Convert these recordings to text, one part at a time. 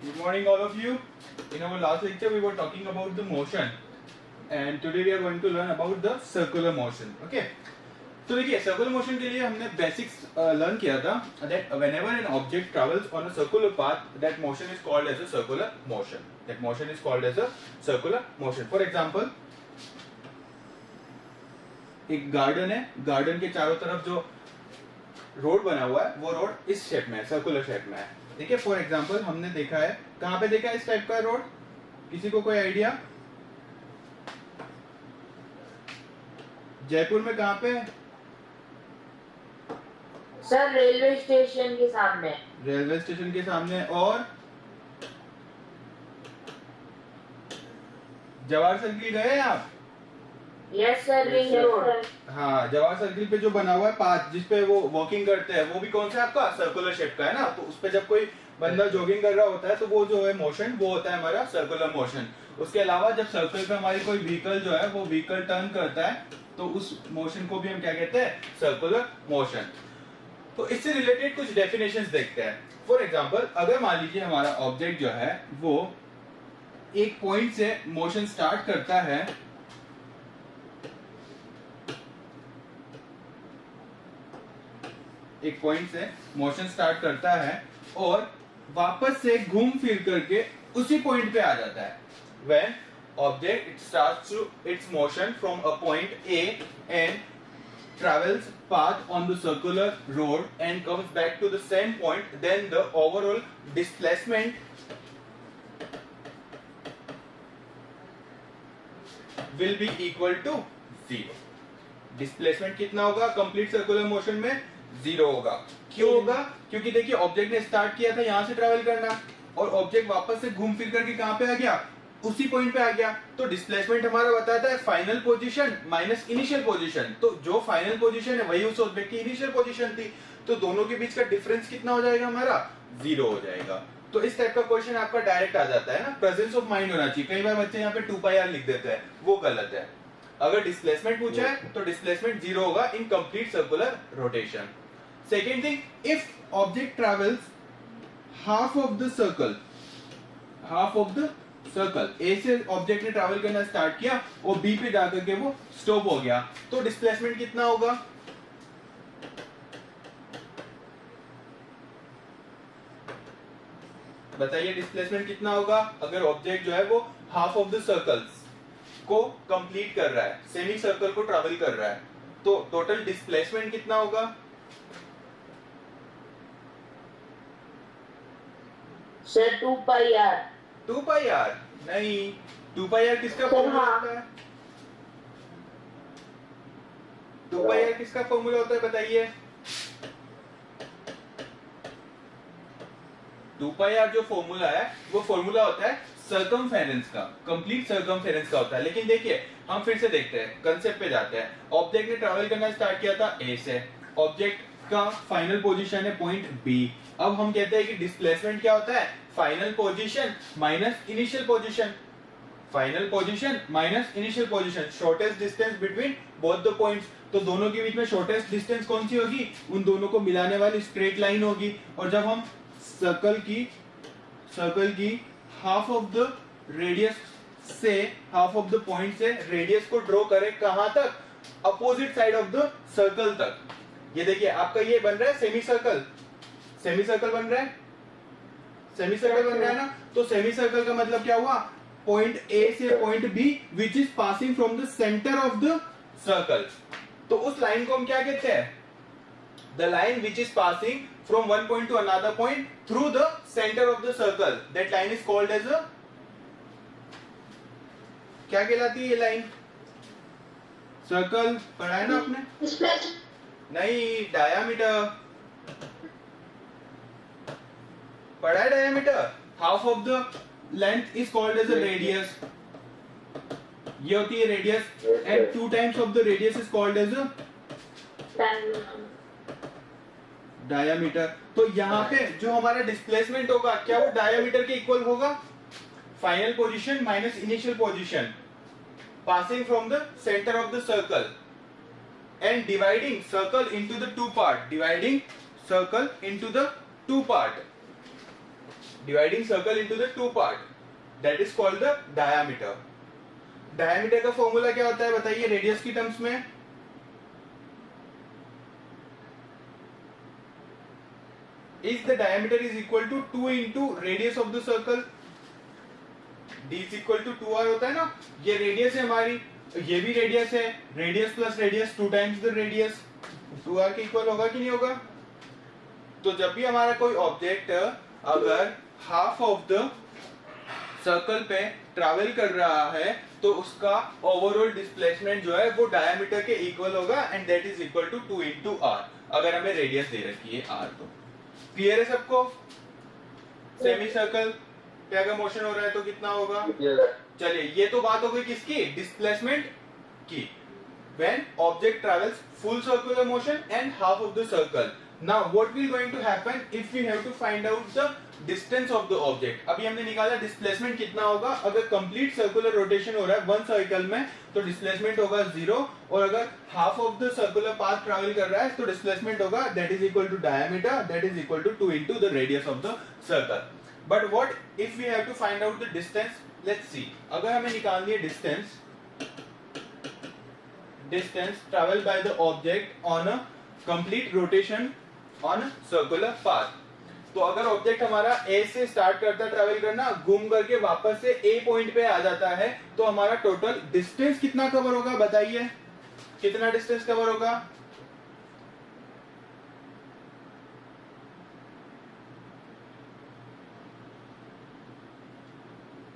Good morning, all of you. In our last lecture, we were talking about the motion, and today we are going to learn about the circular motion. Okay. तो देखिए circular motion के लिए हमने basics learn किया था that whenever an object travels on a circular path that motion is called as a circular motion. That motion is called as a circular motion. For example, एक garden है, garden के चारों तरफ जो road बना हुआ है वो रोड इस शेप में है, सर्कुलर शेप में है. ठीक है. फॉर एग्जांपल हमने देखा है, कहां पे देखा है इस टाइप का रोड? किसी को कोई आइडिया? जयपुर में कहां पे? सर रेलवे स्टेशन के सामने. रेलवे स्टेशन के सामने. और जवाहर सर्किल गए हैं आप? Yes sir, ring road. हाँ, जवाहर सर्किल पे जो बना हुआ है पाथ जिसपे वो वॉकिंग करते हैं, वो भी कौन सा आपका सर्कुलर शेप का है ना. तो उस पे जब कोई बंदा जॉगिंग कर रहा होता है तो वो जो है मोशन वो होता है हमारा सर्कुलर मोशन. उसके अलावा जब सर्कल पे हमारी कोई व्हीकल जो है वो व्हीकल टर्न करता है तो उस मोशन को भी हम क्या कहते हैं? Circular motion. तो इससे रिलेटेड कुछ डेफिनेशंस देखते हैं. फॉर एग्जांपल, अगर मान लीजिए हमारा ऑब्जेक्ट जो है वो एक पॉइंट से मोशन स्टार्ट करता है, एक पॉइंट से मोशन स्टार्ट करता है और वापस से घूम फिर करके उसी पॉइंट पे आ जाता है. When object it starts to its motion from a point A and travels path on the circular road and comes back to the same point, then the overall displacement will be equal to 0. Displacement कितना होगा complete circular motion में? 0 होगा. क्यों होगा? क्योंकि देखिए object ने start किया था यहां से ट्रैवल करना और ऑब्जेक्ट वापस से घूम फिर करके कहां पे आ गया? उसी पॉइंट पे आ गया. तो डिस्प्लेसमेंट हमारा बताता है final position minus initial position. तो जो फाइनल पोजीशन है वही उस ऑब्जेक्ट की इनिशियल पोजीशन थी. तो दोनों के बीच का डिफरेंस कितना हो जाएगा हमारा? 0 हो जाएगा. तो इस टाइप का क्वेश्चन आपका डायरेक्ट आ जाता है ना. प्रेजेंस ऑफ माइंड होना चाहिए. कई बार बच्चे यहाँ पे 2πr लिख देते हैं, वो गलत है. अगर डिस्प्लेसमेंट पूछा है तो डिस्प्लेसमेंट 0 होगा in complete circular rotation. Second thing, if object travels half of the circle, half of the circle, A से ऑब्जेक्ट ने ट्रैवल करना स्टार्ट किया और बी पे जाकर के वो स्टॉप हो गया, तो डिस्प्लेसमेंट कितना होगा? बताइए डिस्प्लेसमेंट कितना होगा अगर ऑब्जेक्ट जो है वो हाफ ऑफ द सर्कल्स को कंप्लीट कर रहा है, सेमी सर्कल को ट्रैवल कर रहा है, तो टोटल डिस्प्लेसमेंट कितना होगा? Sir 2πr. 2πr नहीं, 2πr किसका फॉर्मूला होता है? 2πr किसका फॉर्मूला होता है बताइए? 2πr जो फॉर्मूला है वो फॉर्मूला होता है सर्कमफेरेंस का, कंप्लीट सर्कमफेरेंस का होता है. लेकिन देखिए हम फिर से देखते हैं, कंसेप्ट पे जाते हैं. ऑब्जेक्ट ने ट्रैवल करना स्टार्ट किया था ए से, ऑब्जेक्ट का फाइनल पोजीशन है पॉइंट बी. अब हम कहते हैं कि डिस्प्लेसमेंट क्या होता है? Final position minus initial position. Final position minus initial position, shortest distance between both the points. तो दोनों के बीच में शॉर्टेस्ट डिस्टेंस कौन सी होगी? उन दोनों को मिलाने वाली स्ट्रेट लाइन होगी. और जब हम सर्कल की हाफ ऑफ द रेडियस से, हाफ ऑफ द पॉइंट से रेडियस को ड्रॉ करें कहां तक? Opposite side of the circle तक. ये देखिए आपका ये बन रहा है सेमी सर्कल, सेमी सर्कल बन रहा है, सेमी सर्कल बन रहा है ना. तो सेमी सर्कल का मतलब क्या हुआ? पॉइंट ए से point B which is passing from the centre of the circle. तो उस लाइन को हम क्या कहते हैं? The line which is passing from one point to another point through the centre of the circle, that line is called as a, क्या कहलाती है ये लाइन? सर्कल पढ़ा है ना आपने? नहीं, डायामीटर पढ़ा है. Diameter half of the length is called as a radius. ये होती है radius and 2 times of the radius is called as a diameter. तो यहाँ पे जो हमारा डिस्प्लेसमेंट होगा क्या वो डायामीटर के इक्वल होगा? Final position minus initial position passing from the centre of the circle and dividing circle into the two part, dividing circle into the two part. dividing circle into the two part, that is called the diameter. Diameter का formula क्या होता है बताइए radius की terms में? Is the diameter is equal to 2 into radius of the circle. D is equal to 2r होता है ना, ये रेडियस है हमारी, ये भी रेडियस है, radius plus radius 2 times the radius, 2r के इक्वल होगा कि नहीं होगा? तो जब भी हमारा कोई ऑब्जेक्ट अगर हाफ ऑफ द सर्कल पे ट्रैवल कर रहा है तो उसका ओवरऑल डिस्प्लेसमेंट जो है वो डायमीटर के इक्वल होगा and that is equal to 2 into r, अगर हमें रेडियस दे रखी है r तो। क्लियर है सबको? सेमी सर्कल पे अगर मोशन हो रहा है तो कितना होगा? चलिए ये तो बात हो गई किसकी? डिस्प्लेसमेंट की। When object travels full circular motion and half of the circle. Now what will going to happen if we have to find out the distance of the object? अभी हमने निकाला डिस्प्लेसमेंट कितना होगा, अगर कंप्लीट सर्कुलर रोटेशन हो रहा है one circle में तो डिस्प्लेसमेंट होगा 0, और अगर half of the circular path travel कर रहा है तो डिस्प्लेसमेंट होगा that is equal to diameter, that is equal to 2 into the radius of the circle. But what if we have to find out the distance? Let's see. अगर हमें निकालनी है distance traveled by the object on a complete rotation on a circular path. तो अगर object हमारा A से start करता है ट्रैवल करना, घूम करके वापस से A पॉइंट पे आ जाता है, तो हमारा टोटल डिस्टेंस कितना कवर होगा बताइए? कितना डिस्टेंस कवर होगा?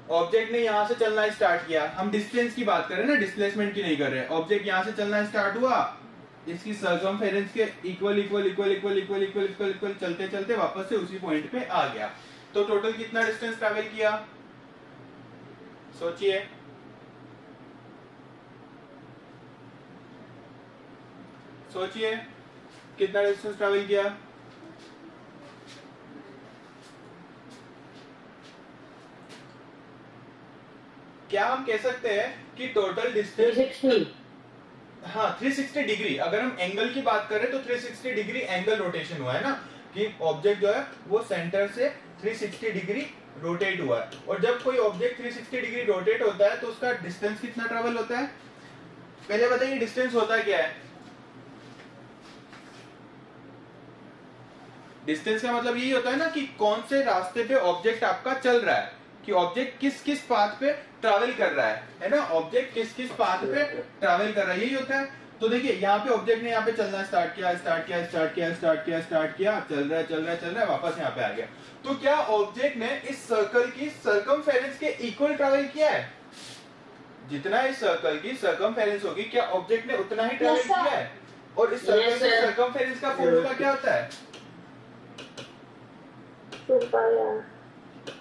ऑब्जेक्ट ने यहां से चलना स्टार्ट किया, हम डिस्टेंस की बात कर रहे हैं ना, डिस्प्लेसमेंट की नहीं कर रहे हैं। ऑब्जेक्ट यहां से चलना स्टार्ट हुआ, इसकी सर्कमफेरेंस के equal equal equal equal equal equal equal equal चलते चलते वापस से उसी पॉइंट पे आ गया, तो टोटल कितना डिस्टेंस ट्रैवल किया? सोचिए। सोचिए कितना डिस्टेंस ट्रैवल किया? क्या हम कह सकते हैं कि टोटल डिस्टेंस 360? हाँ 360 डिग्री, अगर हम एंगल की बात करें तो 360 डिग्री एंगल रोटेशन हुआ है ना, कि ऑब्जेक्ट जो है वो सेंटर से 360 डिग्री रोटेट हुआ है, और जब कोई ऑब्जेक्ट 360 डिग्री रोटेट होता है तो उसका डिस्टेंस कितना ट्रैवल होता है? पहले बताइए डिस्टेंस होता क्या है? डिस्टेंस का मतलब यही होता है ना कि कौन से रास्ते पे ऑब्जेक्ट आपका चल रहा है, कि ऑब्जेक्ट किस किस पाथ पे ट्रैवल कर रहा है ना, ऑब्जेक्ट किस किस पाथ पे ट्रैवल कर रहा है, यही होता है। तो देखिए यहाँ पे ऑब्जेक्ट ने यहाँ पे चलना स्टार्ट किया, चल रहा है, वापस यहाँ पे आ गया, तो क्या ऑब्जेक्ट ने इस सर्कल की सर्कमफेरेंस के इक्वल ट्रैवल किया है? जितना इस सर्कल की सर्कमफेरेंस होगी, क्या ऑब्जेक्ट ने उतना ही ट्रैवल किया है? और इस सर्कल के सर्कमफेरेंस का फॉर्मूला क्या होता है?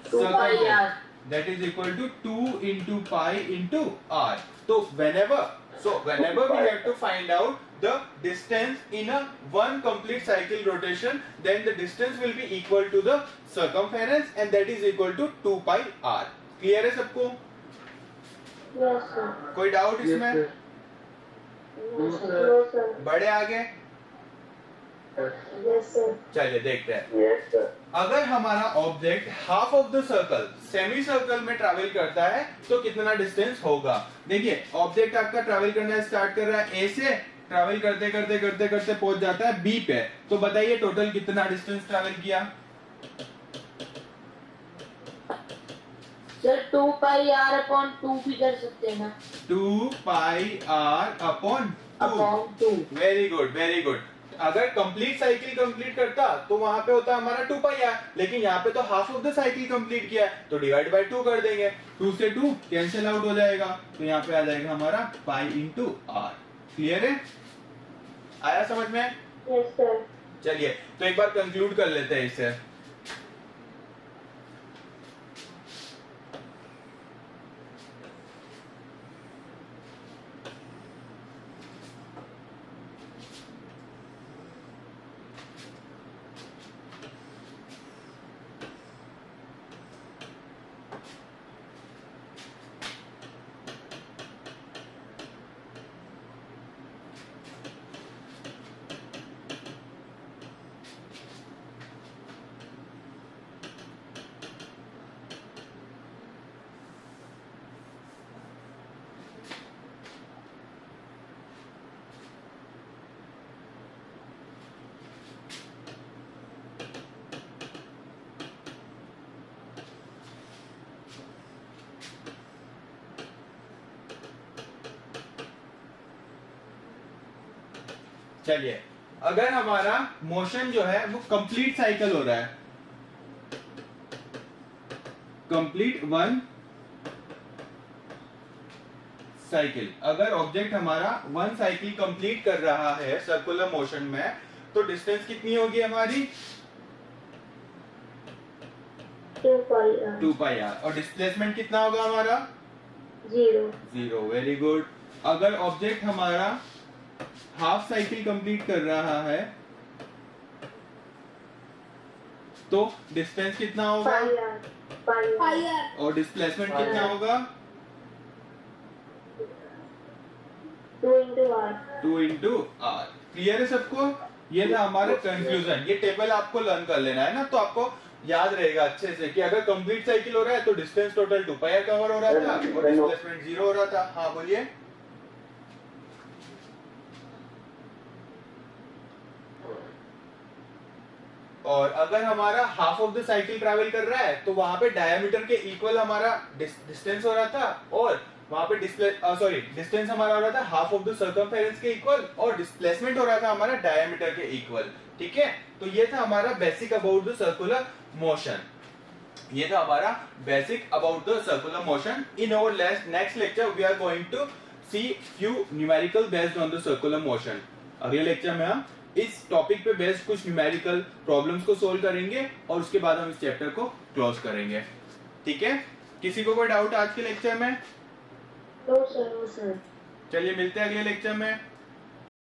2 pi r. That is equal to 2 into pi into r. So whenever we have to find out the distance in a one complete cycle rotation, then the distance will be equal to the circumference, and that is equal to 2 pi r. Clear है सबको? Yes sir. कोई doubt इसमें? No sir. बड़े आगे? Yes sir. चलिए देखते हैं। Yes sir. अगर हमारा object half of the circle semi circle में ट्रैवल करता है तो कितना डिस्टेंस होगा? देखिए ऑब्जेक्ट आपका ट्रैवल करना स्टार्ट कर रहा है ए से, ट्रैवल करते करते करते करते पहुंच जाता है बी पे, तो बताइए टोटल कितना डिस्टेंस ट्रैवल किया? सर 2 pi r upon 2 भी कर सकते हैं ना? 2 pi r upon 2। Very good very good. अगर कंप्लीट साइकिल कंप्लीट करता तो वहां पे होता हमारा 2 pi r, लेकिन यहाँ पे तो half of the cycle complete किया है तो डिवाइड बाय 2 कर देंगे, 2 से 2 कैंसिल आउट हो जाएगा, तो यहाँ पे आ जाएगा हमारा पाई इंटू r। क्लियर है? आया समझ में? Yes sir. चलिए तो एक बार कंक्लूड कर लेते हैं इसे। चलिए, अगर हमारा मोशन जो है वो कंप्लीट साइकिल हो रहा है, कंप्लीट वन साइकिल, अगर ऑब्जेक्ट हमारा वन साइकिल कंप्लीट कर रहा है सर्कुलर मोशन में, तो डिस्टेंस कितनी होगी हमारी 2 pi r 2 पाई आर, और डिस्प्लेसमेंट कितना होगा हमारा 0 0। Very good. अगर ऑब्जेक्ट हमारा हाफ साइकिल कंप्लीट कर रहा है तो डिस्टेंस कितना होगा pi r और डिस्प्लेसमेंट कितना होगा 2 into r 2 into R. Clear है सबको? ये था हमारा कंफ्यूजन। ये टेबल आपको लर्न कर लेना है ना, तो आपको याद रहेगा अच्छे से कि अगर कंप्लीट साइकिल हो रहा है तो distance total 2 pi R cover हो रहा था और डिस्प्लेसमेंट 0 हो रहा था। हाँ बोलिए। और अगर हमारा half of the cycle travel कर रहा है तो वहां पे डायमीटर के इक्वल हमारा डिस्टेंस हो रहा था, और वहां पे डिस्टेंस हमारा हो रहा था हाफ ऑफ द सर्कमफेरेंस के इक्वल, और डिस्प्लेसमेंट हो रहा था हमारा डायमीटर के इक्वल। ठीक है, तो ये था हमारा basic about the circular motion. ये था हमारा basic about the circular motion. In our next lecture we are going to see few numerical based on the circular motion. अगले लेक्चर में हम इस टॉपिक पे बेस्ड कुछ न्यूमेरिकल प्रॉब्लम्स को सोल्व करेंगे और उसके बाद हम इस चैप्टर को क्लोज करेंगे। ठीक है, किसी को कोई डाउट आज के लेक्चर में? no sir चलिए मिलते हैं अगले लेक्चर में।